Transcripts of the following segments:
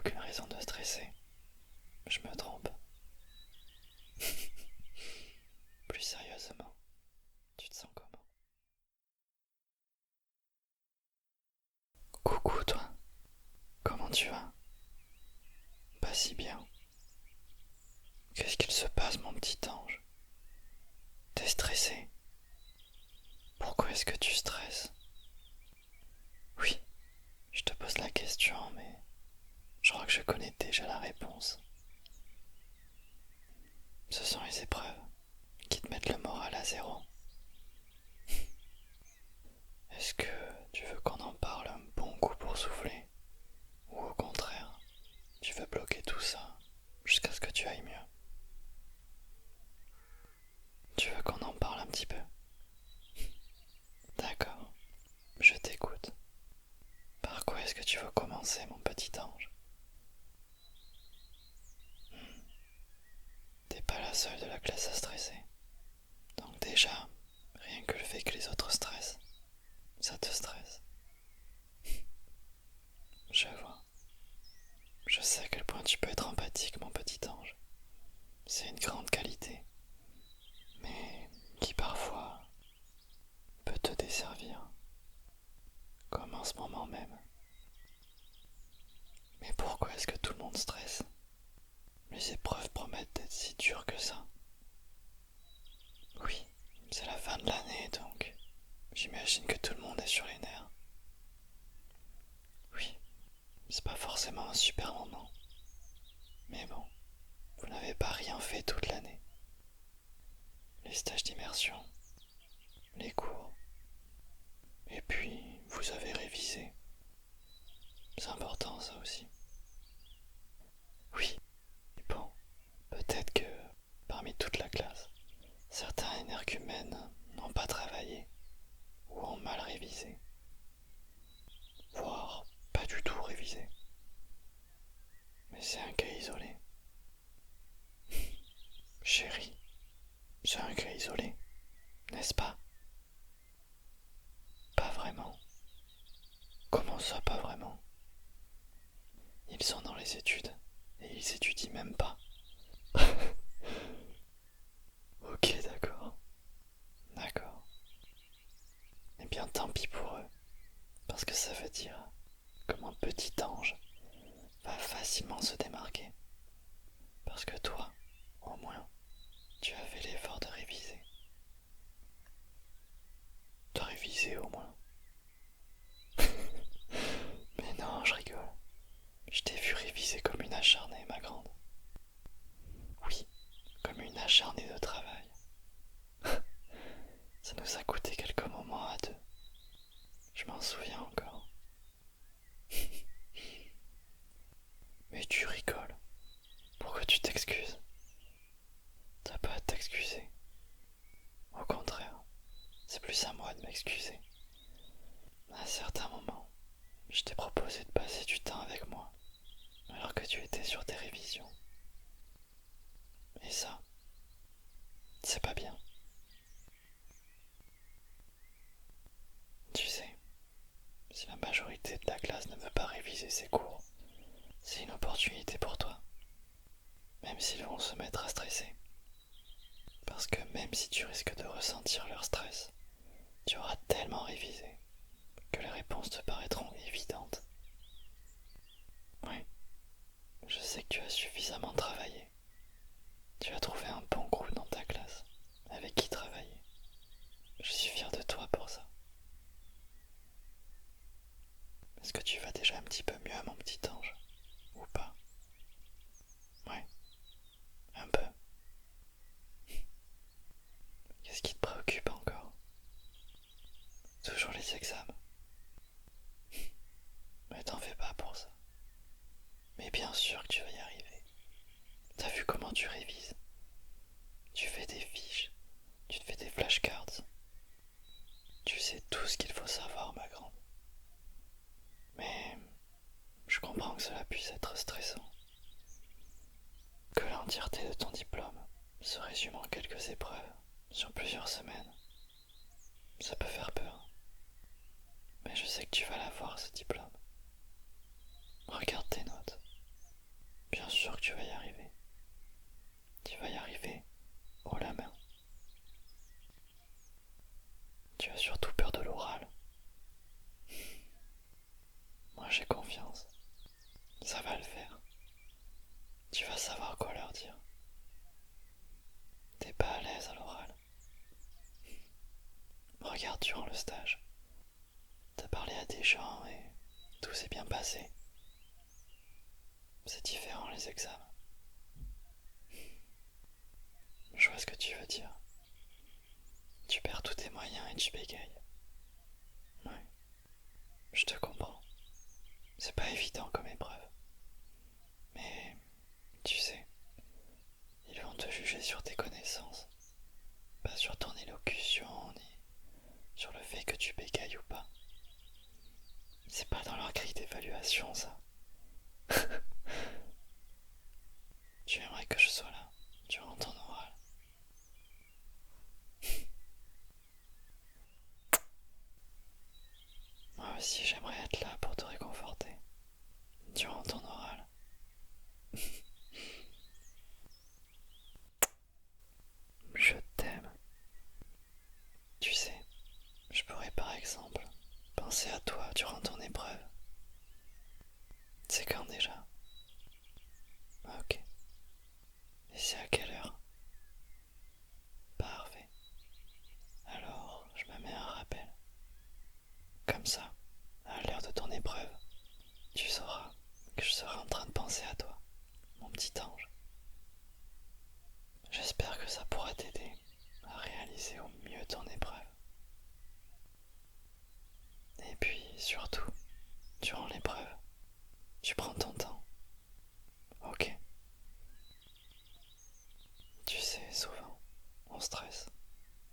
aucune raison de stresser. Je me trompe. Plus sérieusement, tu te sens comment? Coucou toi, comment tu vas? Pas si bien. Qu'est-ce qu'il se passe mon petit ange? T'es stressé? Pourquoi est-ce que tu stresses? Oui, je te pose la question, mais je crois que je connais déjà la réponse. Ce sont les épreuves qui te mettent le moral à zéro. Est-ce que tu veux qu'on en parle un bon coup pour souffler? Ou au contraire, tu veux bloquer tout ça jusqu'à ce que tu ailles mieux? Tu veux qu'on en parle un petit peu? D'accord, je t'écoute. Par quoi est-ce que tu veux commencer, mon petit ange? T'es pas la seule de la classe à stresser. Donc déjà, rien que le fait que les autres stressent, ça te stresse. Je vois. Je sais à quel point tu peux être empathique, mon petit ange. C'est une grande qualité, mais qui parfois peut te desservir, comme en ce moment même. Mais pourquoi est-ce que tout le monde stresse? Les épreuves promettent d'être si dures que ça. Oui, c'est la fin de l'année, donc j'imagine que tout le monde est sur les nerfs. Oui, c'est pas forcément un super moment. Mais bon, vous n'avez pas rien fait toute l'année. Les stages d'immersion, les cours, et puis vous avez révisé. C'est important ça aussi. Oui, bon, peut-être que parmi toute la classe, certains énergumènes n'ont pas travaillé ou ont mal révisé, voire pas du tout révisé. Mais c'est un cas isolé. Chérie, c'est un cas isolé, n'est-ce pas? Pas vraiment. Comment ça, pas vraiment? Ils sont dans les études et ils étudient même pas. Ok, d'accord. D'accord. Eh bien, tant pis pour eux, parce que ça veut dire que mon petit ange va facilement se démarquer. Parce que toi, au moins, tu as fait l'effort de réviser. De réviser au moins. Mais non, je rigole. Je t'ai vu réviser comme une acharnée, ma grande. Oui, comme une acharnée de travail. Ça nous a coûté quelques moments à deux. Je m'en souviens encore. Mais tu rigoles. Pourquoi tu t'excuses? T'as pas à t'excuser. Au contraire, c'est plus à moi de m'excuser. À certains moments, je t'ai proposé de passer du temps avec moi, alors que tu étais sur tes révisions. Et ça, c'est pas bien. Tu sais, si la majorité de la classe ne veut pas réviser ses cours, c'est une opportunité pour toi. Même s'ils vont se mettre à stresser. Parce que même si tu risques de ressentir leur stress, tu auras tellement révisé que les réponses te paraîtront évidentes. Oui, je sais que tu as suffisamment travaillé. Tu as trouvé un bon groupe dans ta classe avec qui travailler. Je suis fier de toi pour ça. Est-ce que tu vas déjà un petit peu mieux, mon petit ange? Ou pas? Ouais, un peu. Qu'est-ce qui te préoccupe encore? Toujours les examens. Mais t'en fais pas pour ça. Mais bien sûr que tu vas y arriver. T'as vu comment tu révises? Tu fais des fiches, tu te fais des flashcards. Tu sais tout ce qu'il faut savoir, ma grande. Mais je comprends que cela puisse être stressant. Que l'entièreté de ton diplôme se résume en quelques épreuves sur plusieurs semaines. Ça peut faire peur. Mais je sais que tu vas l'avoir, ce diplôme. Regarde tes notes. Bien sûr que tu vas y arriver. Tu vas y arriver haut la main. Tu as surtout peur de l'oral. Moi j'ai confiance. Ça va le faire. Tu vas savoir quoi leur dire. T'es pas à l'aise à l'oral. Regarde durant le stage. T'as parlé à des gens et tout s'est bien passé. C'est différent les examens. Je vois ce que tu veux dire. Tu perds tous tes moyens et tu bégayes. Ouais, je te comprends. C'est pas évident comme épreuve. Mais tu sais, ils vont te juger sur tes connaissances, pas sur ton élocution ni sur le fait que tu bégayes ou pas. C'est pas dans leur grille d'évaluation ça. Tu aimerais que je sois là durant ton oral. Moi aussi j'aimerais être là pour te réconforter durant ton oral. Je t'aime. Tu sais, je pourrais par exemple penser à toi durant ton épreuve. C'est quand déjà? Ah, ok. Et c'est à quelle heure? Parfait. Alors, je me mets un rappel. Comme ça, à l'heure de ton épreuve, tu sauras que je serai en train de penser à toi, mon petit ange. J'espère que ça pourra t'aider à réaliser au mieux ton épreuve. Et puis, surtout, durant l'épreuve, tu prends ton temps. Ok? Tu sais, souvent, on stresse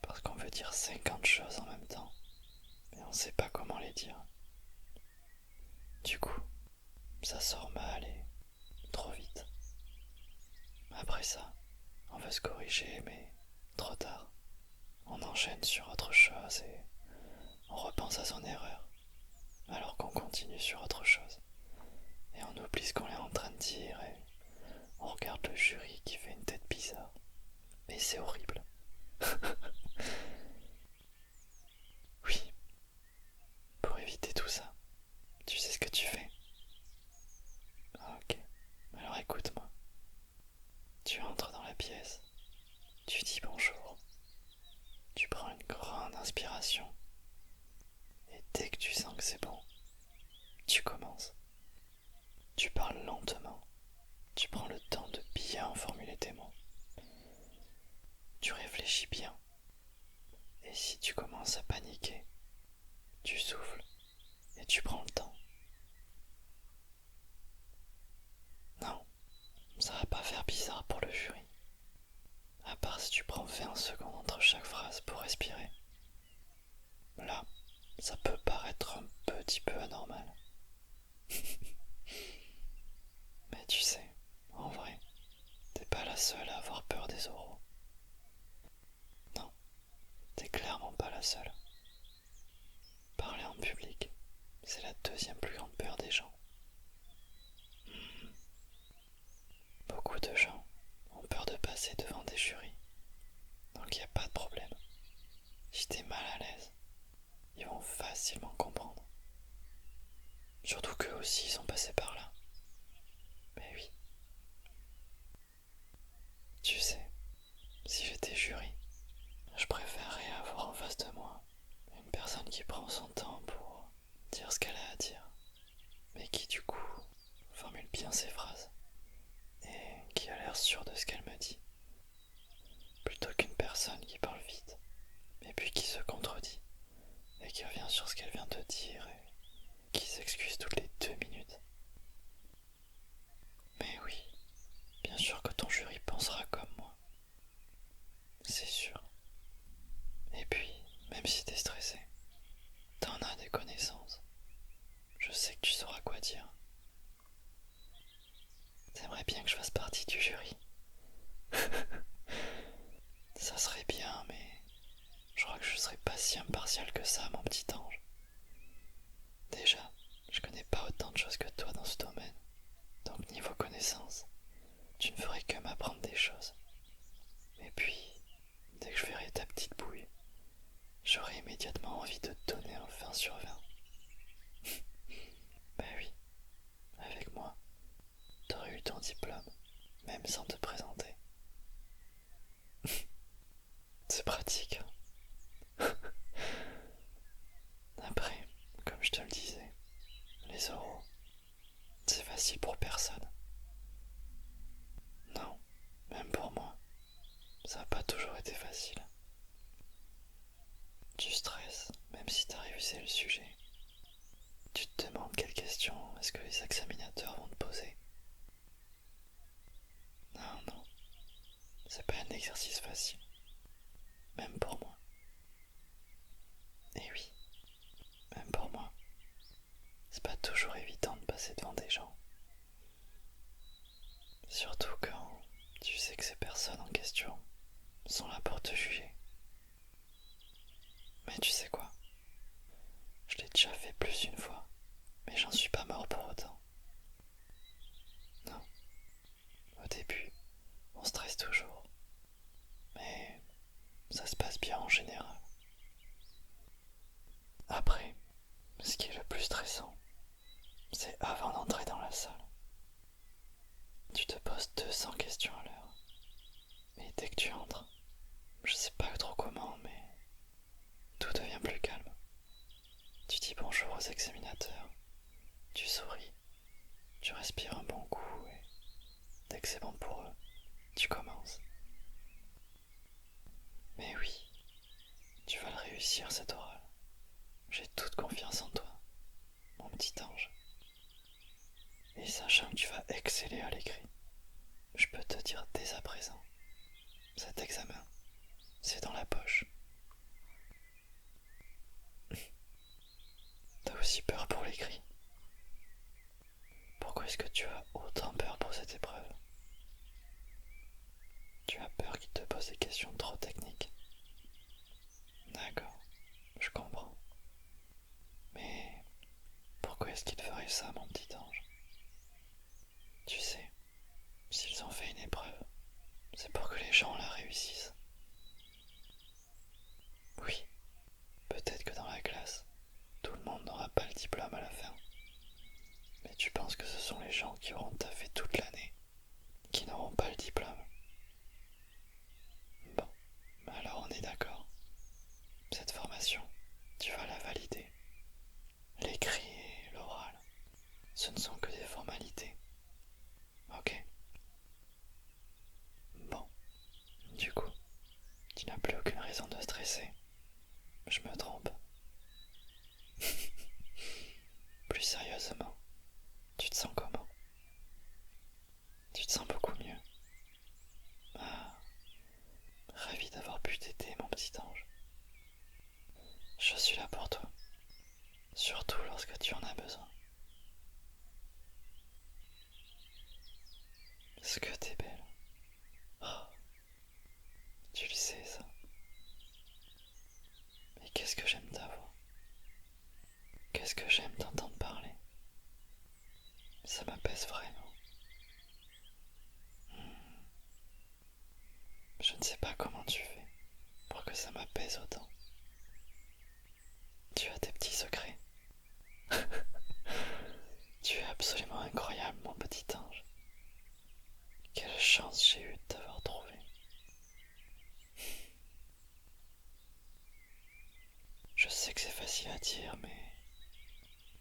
parce qu'on veut dire 50 choses en même temps, mais on sait pas comment les dire. Du coup, ça sort mal et trop vite. Après ça, on veut se corriger, mais trop tard. On enchaîne sur autre chose et on repense à son erreur, alors qu'on continue sur autre chose. Et on oublie ce qu'on est en train de dire et on regarde le jury qui fait une tête bizarre. Mais c'est horrible. Oui, pour éviter tout ça, tu sais ce que tu fais? Ah, ok, alors écoute-moi. Tu entres dans la pièce, tu dis bonjour, tu prends une grande inspiration et dès que tu sens que c'est bon, tu commences. Tu parles lentement, tu prends le temps de bien formuler tes mots. Tu réfléchis bien. Et si tu commences à paniquer, tu souffles et tu prends le temps. Non, ça va pas faire bizarre pour le jury. À part si tu prends 20 secondes entre chaque phrase pour respirer. Là, ça peut paraître un petit peu anormal. Mais tu sais, en vrai, t'es pas la seule à avoir peur des oraux. Non, t'es clairement pas la seule. Parler en public, c'est la deuxième plus grande peur des gens. Beaucoup de gens ont peur de passer devant des jurys. Donc il n'y a pas de problème. Si t'es mal à l'aise, ils vont facilement comprendre. Surtout qu'eux aussi ils sont passés par là. Mais oui, tu sais, si j'étais jury, je préférerais avoir en face de moi une personne qui prend son temps pour dire ce qu'elle a à dire, mais qui du coup formule bien ses phrases et qui a l'air sûre de ce qu'elle me dit, plutôt qu'une personne qui parle vite et puis qui se contredit et qui revient sur ce qu'elle vient de dire et qui s'excuse toutes les 2 minutes. Mais oui, bien sûr que ton jury pensera comme moi. C'est sûr. Et puis, même si t'es stressé, t'en as des connaissances. Je sais que tu sauras quoi dire. T'aimerais bien que je fasse partie du jury. Ça serait bien, mais je crois que je serais pas si impartial que ça, mon petit ange. Déjà, je connais pas autant de choses que toi dans ce domaine. Donc niveau connaissance, facile pour personne. Non, même pour moi, ça n'a pas toujours été facile. Tu stresses, même si t'as révisé le sujet. Tu te demandes quelles questions est-ce que les examinateurs vont te poser. Non, non, c'est pas un exercice facile, même pour moi. Et oui, même pour moi, c'est pas toujours évident de passer devant des gens. Surtout quand tu sais que ces personnes en question sont là pour te juger. Mais tu sais quoi? Je l'ai déjà fait plus d'une fois, mais j'en suis pas mort pour autant. Non, au début, on stresse toujours, mais ça se passe bien en général. Après, ce qui est le plus stressant, c'est avant d'entrer dans la salle. Tu te poses 200 questions à l'heure, et dès que tu entres, je sais pas trop comment, mais tout devient plus calme. Tu dis bonjour aux examinateurs, tu souris, tu respires un bon coup et dès que c'est bon pour eux, tu commences. Mais oui, tu vas le réussir cet oral. J'ai toute confiance en toi, mon petit ange. Et sachant que tu vas exceller à l'écrit, je peux te dire dès à présent, cet examen, c'est dans la poche. T'as aussi peur pour l'écrit? Pourquoi est-ce que tu as autant peur pour cette épreuve? Tu as peur qu'il te pose des questions trop techniques? D'accord, je comprends. Mais pourquoi est-ce qu'il ferait ça, mon petit ange? Tu sais, s'ils ont fait une épreuve, c'est pour que les gens la réussissent. Oui, peut-être que dans la classe, tout le monde n'aura pas le diplôme à la fin. Mais tu penses que ce sont les gens qui auront taffé toute l'année qui n'auront pas le diplôme? Bon, alors on est d'accord. Cette formation, tu vas la valider. L'écrit et l'oral, ce ne sont que des formalités. Ok? Bon, du coup, tu n'as plus aucune raison de stresser. Je me trompe. Plus sérieusement, tu te sens comment? Tu te sens beaucoup mieux? Ah, ravi d'avoir pu t'aider, mon petit ange. Je suis là pour toi, surtout lorsque tu en as besoin. Est-ce que t'es belle? Oh, tu le sais ça. Mais qu'est-ce que j'aime ta voix. Qu'est-ce que j'aime t'entendre parler. Ça m'apaise vraiment. Je ne sais pas comment tu fais pour que ça m'apaise autant. Tu as tes petits secrets. Tu es absolument incroyable, mon petit ange. Quelle chance j'ai eue de t'avoir trouvé. Je sais que c'est facile à dire, mais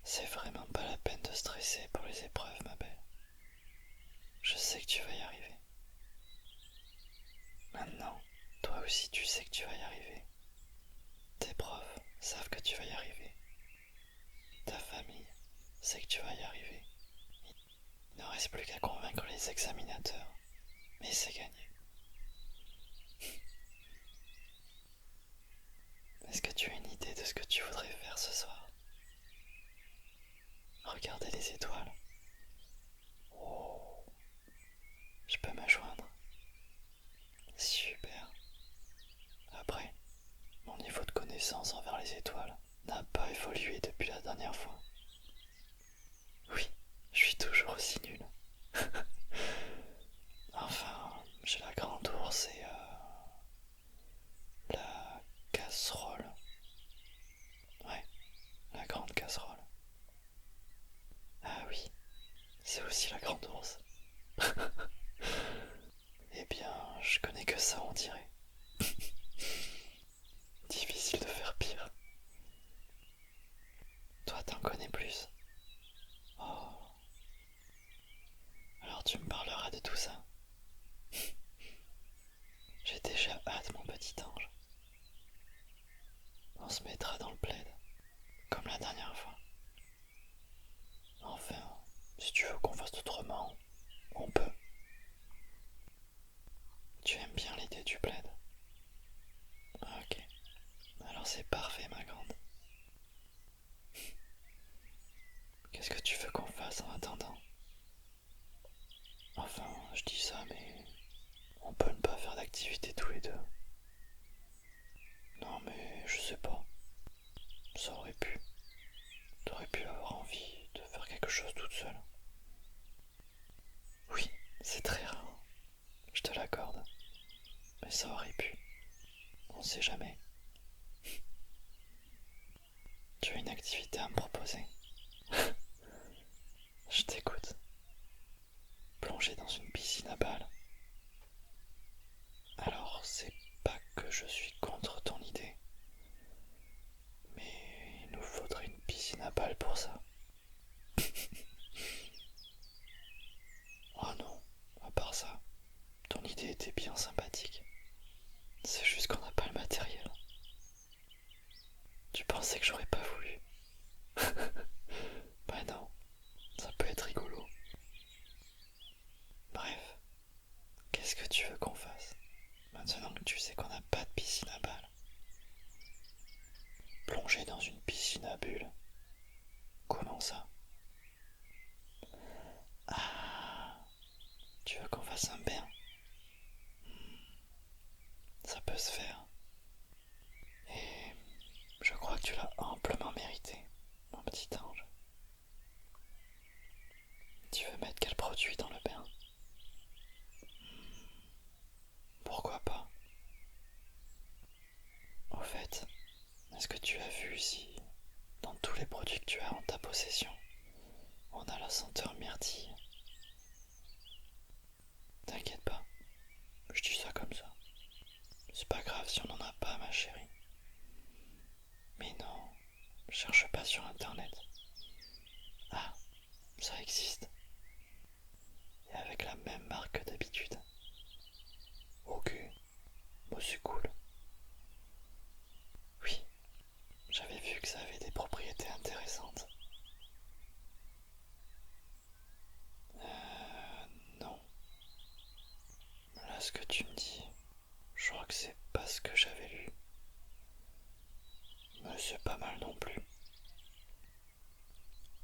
c'est vraiment pas la peine de stresser pour les épreuves, ma belle. Je sais que tu vas y arriver. Maintenant, toi aussi tu sais que tu vas y arriver. Tes profs savent que tu vas y arriver. Ta famille sait que tu vas y arriver. Il ne reste plus qu'à convaincre les examinateurs. Mais c'est gagné. Est-ce que tu as une idée de ce que tu voudrais faire ce soir? Regarder les étoiles. Oh, je peux me joindre. Super. Après, mon niveau de connaissance envers les étoiles n'a pas évolué depuis la dernière fois. Oui, je suis toujours aussi nul. Enfin, j'ai la grande ours et la casserole. Ouais, la grande casserole. Ah oui, toute seule. Oui, c'est très rare, je te l'accorde, mais ça aurait pu, on sait jamais. Tu as une activité à me proposer? Je t'écoute. Plonger dans une piscine à balles. Alors, c'est pas que je suis contre ton idée, mais il nous faudrait une piscine à balles pour ça. Oh non, à part ça, ton idée était bien sympathique. C'est juste qu'on n'a pas le matériel. Tu pensais que j'aurais pas voulu? Bah non, ça peut être rigolo. Bref, qu'est-ce que tu veux qu'on fasse? Maintenant que tu sais qu'on n'a pas de piscine à balles. Plonger dans une piscine à bulles. Comment ça? Ah, tu veux qu'on fasse un bain? Ça peut se faire. Et je crois que tu l'as amplement mérité, mon petit ange. Tu veux mettre quel produit dans le bain? Pourquoi pas? Au fait, est-ce que tu as vu si, dans tous les produits que tu as en ta possession, on a la senteur myrtille? T'inquiète pas, je dis ça comme ça. C'est pas grave si on n'en a pas, ma chérie. Mais non, cherche pas sur internet. Ah, ça existe. Et avec la même marque que d'habitude. Ok, moi c'est cool. Oui, j'avais vu que ça avait des propriétés intéressantes. Non. Là, ce que tu me dis, je crois que c'est pas ce que j'avais lu. Mais c'est pas mal non plus.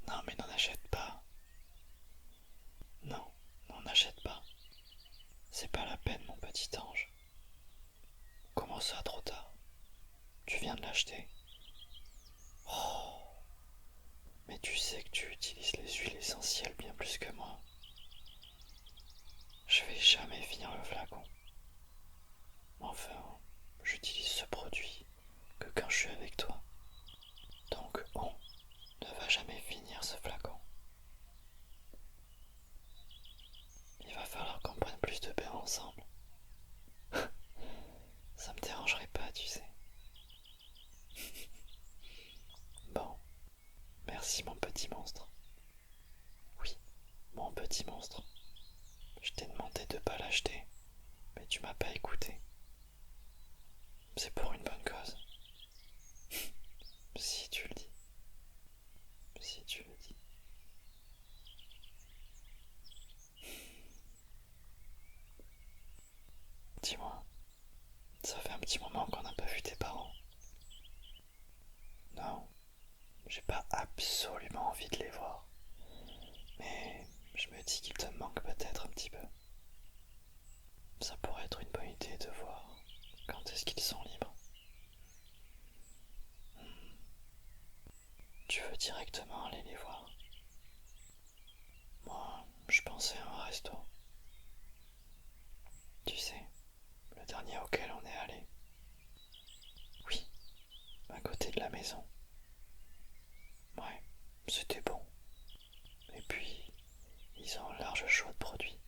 Non, mais n'en achète pas. Non, n'en achète pas. C'est pas la peine, mon petit ange. Comment ça, trop tard? Tu viens de l'acheter? Oh, mais tu sais que tu utilises les huiles essentielles bien plus que moi. Je vais jamais finir le flacon. Enfin, j'utilise ce produit que quand je suis avec toi. Donc on ne va jamais finir ce flacon. Il va falloir qu'on prenne plus de bains ensemble. Ça me dérangerait pas, tu sais. Bon, merci mon petit monstre. Oui, mon petit monstre. Je t'ai demandé de pas l'acheter, mais tu m'as pas écouté. C'est pour une bonne cause. Si tu le dis. Si tu le dis. Dis-moi, ça fait un petit moment qu'on n'a pas vu tes parents. Non, j'ai pas absolument envie de les voir. Mais je me dis qu'ils te manquent peut-être un petit peu. Ça pourrait être une bonne idée de voir quand est-ce qu'ils sont libres. Tu veux directement aller les voir? Moi, je pensais à un resto. Tu sais, le dernier auquel on est allé. Oui, à côté de la maison. Ouais, c'était bon. Et puis, ils ont un large choix de produits.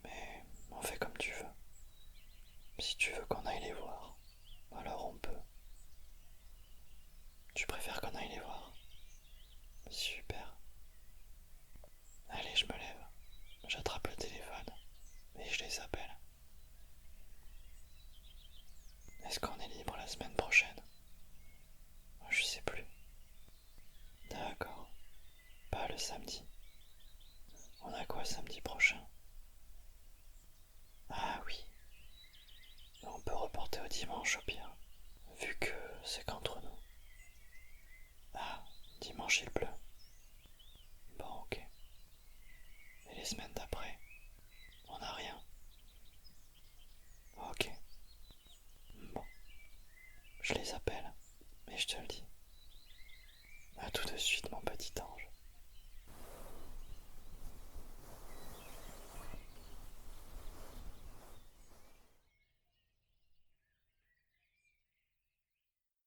Mais on fait comme tu veux. Si tu veux qu'on aille les voir, alors on peut. Tu préfères qu'on aille les voir? Super. Allez, je me lève. J'attrape le téléphone et je les appelle. Est-ce qu'on est libre la semaine prochaine? Je sais plus. D'accord. Pas le samedi. On a quoi samedi prochain? Ah oui. On peut reporter au dimanche au pire, vu que c'est qu'entre nous. Ah, dimanche il pleut. Bon, ok. Et les semaines d'après, on n'a rien. Ok. Bon, je les appelle, mais je te le dis. À tout de suite,